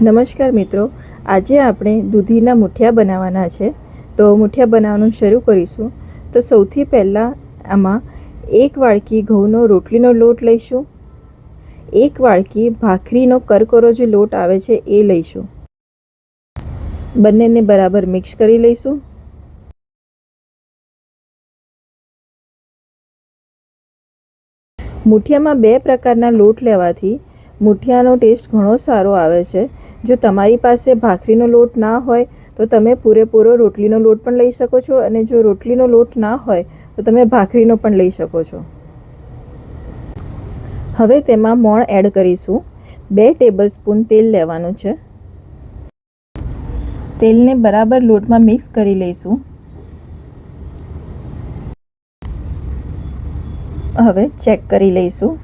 નમસ્કાર મિત્રો, આજે આપણે દૂધીના મુઠિયા બનાવવાના છે। તો મુઠિયા બનાવવાનું શરૂ કરીશું। તો સૌથી પહેલાં આમાં એક વાડકી ઘઉંનો રોટલીનો લોટ લઈશું, એક વાડકી ભાખરીનો કરકરો જે લોટ આવે છે એ લઈશું। બંનેને બરાબર મિક્સ કરી લઈશું। મુઠિયામાં બે પ્રકારના લોટ લેવાથી મુઠિયાનો ટેસ્ટ ઘણો સારો આવે છે। જો તમારી પાસે ભાખરીનો લોટ ના હોય તો તમે પૂરેપૂરો રોટલીનો લોટ પણ લઈ શકો છો, અને જો રોટલીનો લોટ ના હોય તો તમે ભાખરીનો પણ લઈ શકો છો। હવે તેમાં મોણ એડ કરીશું। 2 ટેબલસ્પૂન તેલ લેવાનું છે। તેલને બરાબર લોટમાં મિક્સ કરી લઈશું। હવે ચેક કરી લઈશું।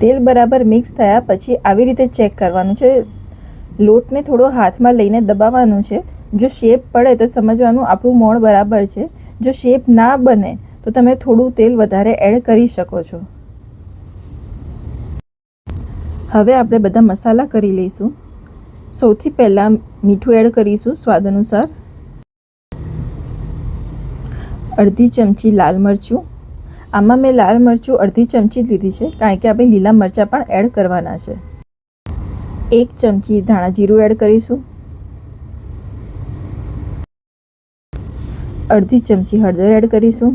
તેલ બરાબર મિક્સ થયા પછી આવી રીતે ચેક કરવાનું છે। લોટને થોડો હાથમાં લઈને દબાવવાનું છે। જો શેપ પડે તો સમજવાનું આપણું મોણ બરાબર છે। જો શેપ ના બને તો તમે થોડું તેલ વધારે એડ કરી શકો છો। હવે આપણે બધા મસાલા કરી લઈશું। સૌથી પહેલાં મીઠું એડ કરીશું સ્વાદ અનુસાર, અડધી ચમચી લાલ મરચું। આમાં મેં લાલ મરચું અડધી ચમચી લીધી છે, કારણ કે આપણે લીલા મરચાં પણ એડ કરવાના છે। 1 ચમચી ધાણા જીરું એડ કરીશું, અડધી ચમચી હળદર એડ કરીશું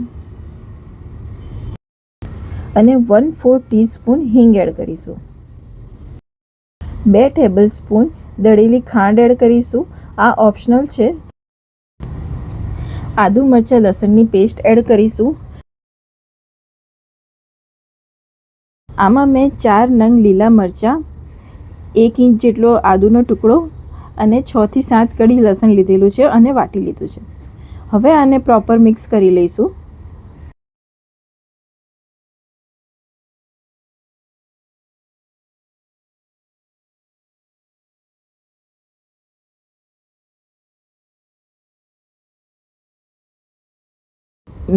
અને 1/4 ટીસ્પૂન હિંગ એડ કરીશું। 2 ટેબલસ્પૂન દળેલી ખાંડ એડ કરીશું, આ ઓપ્શનલ છે। આદુ મરચાં લસણની પેસ્ટ એડ કરીશું। આમાં મેં 4 નંગ લીલા મરચાં, 1 ઇંચ જેટલો આદુનો ટુકડો અને 6 થી 7 કળી લસણ લીધેલું છે અને વાટી લીધું છે। હવે આને પ્રોપર મિક્સ કરી લઈશું।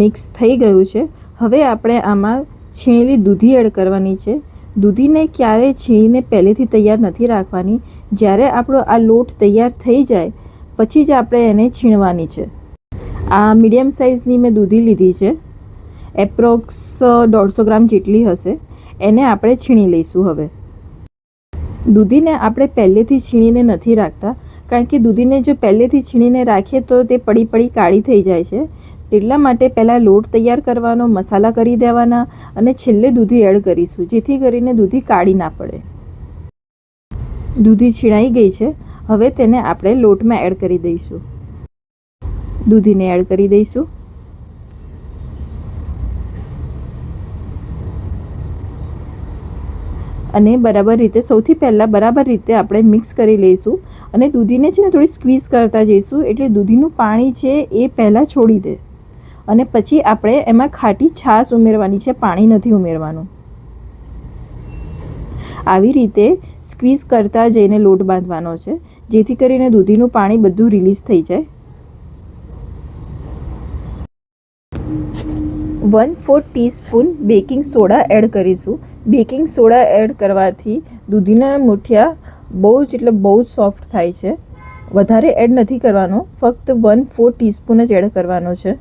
મિક્સ થઈ ગયું છે। હવે આપણે આમાં છીણેલી દૂધી એડ કરવાની છે। દૂધીને ક્યારેય છીણીને પહેલેથી તૈયાર નથી રાખવાની, જ્યારે આપણો આ લોટ તૈયાર થઈ જાય પછી જ આપણે એને છીણવાની છે। આ મીડિયમ સાઇઝની મેં દૂધી લીધી છે, એપ્રોક્સ 150 ગ્રામ જેટલી હશે। એને આપણે છીણી લઈશું। હવે દૂધીને આપણે પહેલેથી છીણીને નથી રાખતા, કારણ કે દૂધીને જો પહેલેથી છીણીને રાખીએ તો તે પડી કાળી થઈ જાય છે। એટલા માટે પહેલાં લોટ તૈયાર કરવાનો, મસાલા કરી દેવાના અને છેલ્લે દૂધી એડ કરીશું, જેથી કરીને દૂધી કાળી ના પડે। દૂધી છીણાઈ ગઈ છે। હવે તેને આપણે લોટમાં એડ કરી દઈશું। દૂધીને એડ કરી દઈશું અને બરાબર રીતે સૌથી પહેલાં બરાબર રીતે આપણે મિક્સ કરી લઈશું। અને દૂધીને છે ને થોડી સ્ક્વીઝ કરતા જઈશું, એટલે દૂધીનું પાણી છે એ પહેલાં છોડી દે અને પછી આપણે એમાં ખાટી છાશ ઉમેરવાની છે, પાણી નથી ઉમેરવાનું। આવી રીતે સ્ક્વીઝ કરતા જઈને લોટ બાંધવાનો છે, જેથી કરીને દૂધીનું પાણી બધું રિલીઝ થઈ જાય। 1/4 ટીસ્પૂન બેકિંગ સોડા એડ કરીશું। બેકિંગ સોડા એડ કરવાથી દૂધીના મુઠિયા બહુ જ સોફ્ટ થાય છે। વધારે એડ નથી કરવાનો, ફક્ત 1/4 ટીસ્પૂન જ એડ કરવાનો છે।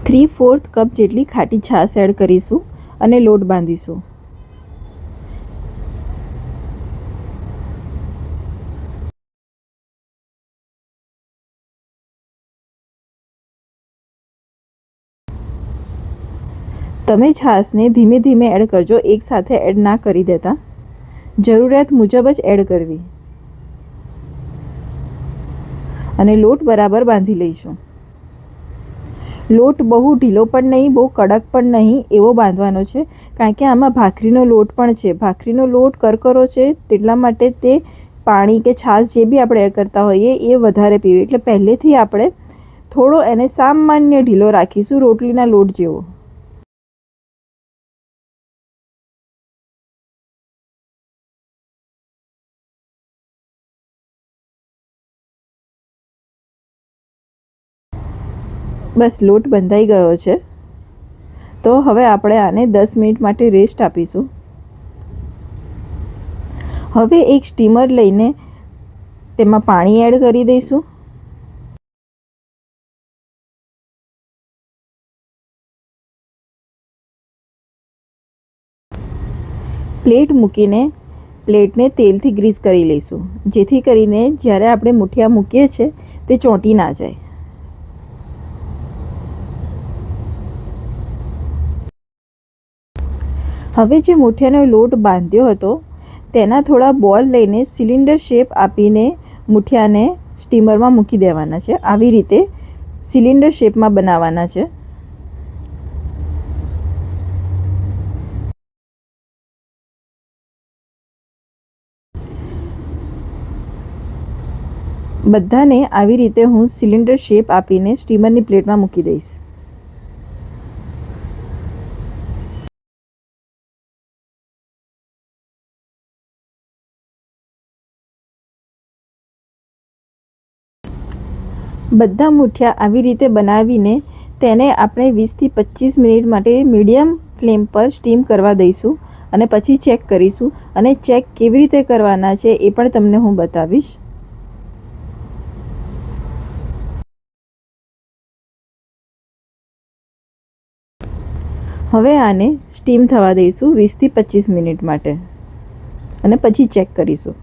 3/4 કપ જેટલી ખાટી છાશ એડ કરીશું અને લોટ બાંધીશું। તમે છાશને ધીમે ધીમે એડ કરજો, એકસાથે એડ ના કરી દેતા, જરૂરિયાત મુજબ જ એડ કરવી અને લોટ બરાબર બાંધી લઈશું। લોટ બહુ ઢીલો પણ નહીં, બહુ કડક પણ નહીં એવો બાંધવાનો છે, કારણ કે આમાં ભાખરીનો લોટ પણ છે। ભાખરીનો લોટ કરકરો છે, તેટલા માટે તે પાણી કે છાશ જે બી આપણે એડ કરતા હોઈએ એ વધારે પીવે, એટલે પહેલેથી આપણે થોડો એને સામાન્ય ઢીલો રાખીશું, રોટલીના લોટ જેવો। બસ લોટ બંધાઈ ગયો છે। તો હવે આપણે આને 10 મિનિટ માટે રેસ્ટ આપીશું। હવે એક સ્ટીમર લઈને તેમાં પાણી એડ કરી દઈશું. પ્લેટ મૂકીને પ્લેટને તેલથી ગ્રીસ કરી લઈશું, જેથી કરીને જ્યારે આપણે મુઠિયા મૂકીએ છીએ તે ચોંટી ના જાય. હવે જે મુઠિયાનો લોટ બાંધ્યો હતો તેના થોડા બોલ લઈને સિલિન્ડર શેપ આપીને મુઠિયાને સ્ટીમરમાં મૂકી દેવાના છે. આવી રીતે સિલિન્ડર શેપમાં બનાવવાના છે. બધાને આવી રીતે હું સિલિન્ડર શેપ આપીને સ્ટીમરની પ્લેટમાં મૂકી દઈશ. બધા મુઠિયા આવી રીતે બનાવીને તેને આપણે 20 થી 25 મિનિટ માટે મીડિયમ ફ્લેમ પર સ્ટીમ કરવા દઈશું અને પછી ચેક કરીશું. અને ચેક કેવી રીતે કરવાના છે એ પણ તમને હું બતાવીશ. હવે આને સ્ટીમ થવા દઈશું 20 થી 25 મિનિટ માટે અને પછી ચેક કરીશું.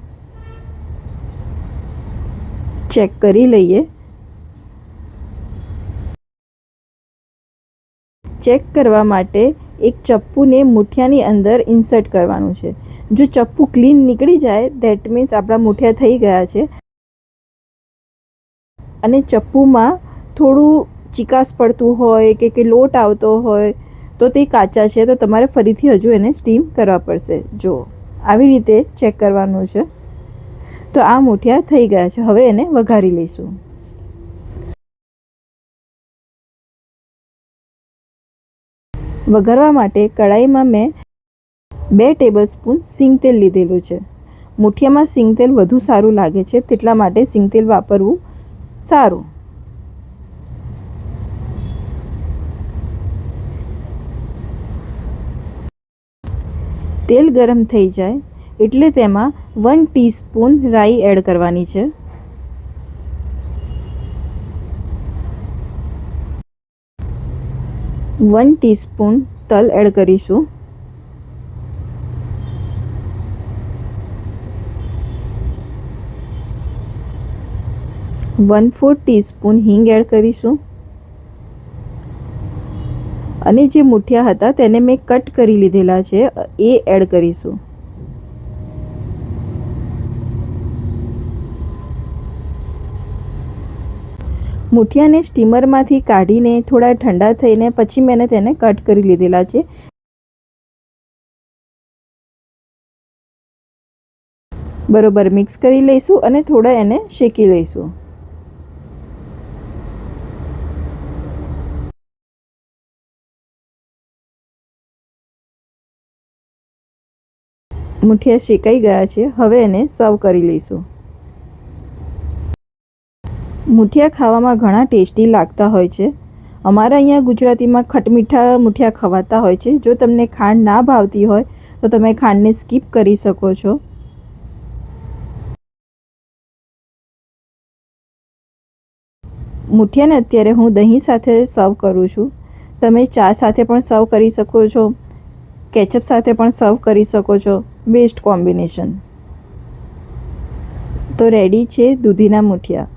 ચેક કરી લઈએ. ચેક કરવા માટે એક ચપ્પુને મુઠિયાની અંદર ઇન્સર્ટ કરવાનું છે. જો ચપ્પુ ક્લીન નીકળી જાય ધેટ મીન્સ આપણા મુઠિયા થઈ ગયા છે. અને ચપ્પુમાં થોડું ચીકાશ પડતું હોય કે લોટ આવતો હોય તો તે કાચા છે, તો તમારે ફરીથી હજુ એને સ્ટીમ કરવા પડશે. જો આવી રીતે ચેક કરવાનું છે. તો આ મુઠિયા થઈ ગયા છે. હવે એને વઘારી લઈશું. વઘારવા માટે કઢાઈમાં મેં 2 ટેબલસ્પૂન સિંગ તેલ લીધેલું છે. મુઠિયામાં સિંગ તેલ વધુ સારું લાગે છે, તેટલા માટે સિંગ તેલ વાપરવું સારું. તેલ ગરમ થઈ જાય એટલે તેમાં 1 ટીસ્પૂન રાઈ એડ કરવાની છે. वन टीस्पून तल एड करीशुं. 1/4 टीस्पून हींग एड करीशुं. અને જે મુઠિયા હતા તેને મેં કટ કરી લીધેલા છે એ એડ કરીશું. મુઠિયાને સ્ટીમરમાંથી કાઢીને થોડા ઠંડા થઈને પછી મેં તેને કટ કરી લીધેલા છે. બરોબર મિક્સ કરી લઈશું અને થોડા એને શેકી લઈશું. મુઠિયા શેકાઈ ગયા છે. હવે એને સર્વ કરી લઈશું. મુઠિયા ખાવામાં ઘણા ટેસ્ટી લાગતા હોય છે. અમારા અહીંયા ગુજરાતીમાં ખટમીઠા મુઠિયા ખવાતા હોય છે. જો તમને ખાંડ ના ભાવતી હોય તો તમે ખાંડને સ્કીપ કરી શકો છો. મુઠિયાને અત્યારે હું દહીં સાથે સર્વ કરું છું. તમે ચા સાથે પણ સર્વ કરી શકો છો, કેચઅપ સાથે પણ સર્વ કરી શકો છો. Best combination. તો રેડી છે દૂધીના મુઠિયા.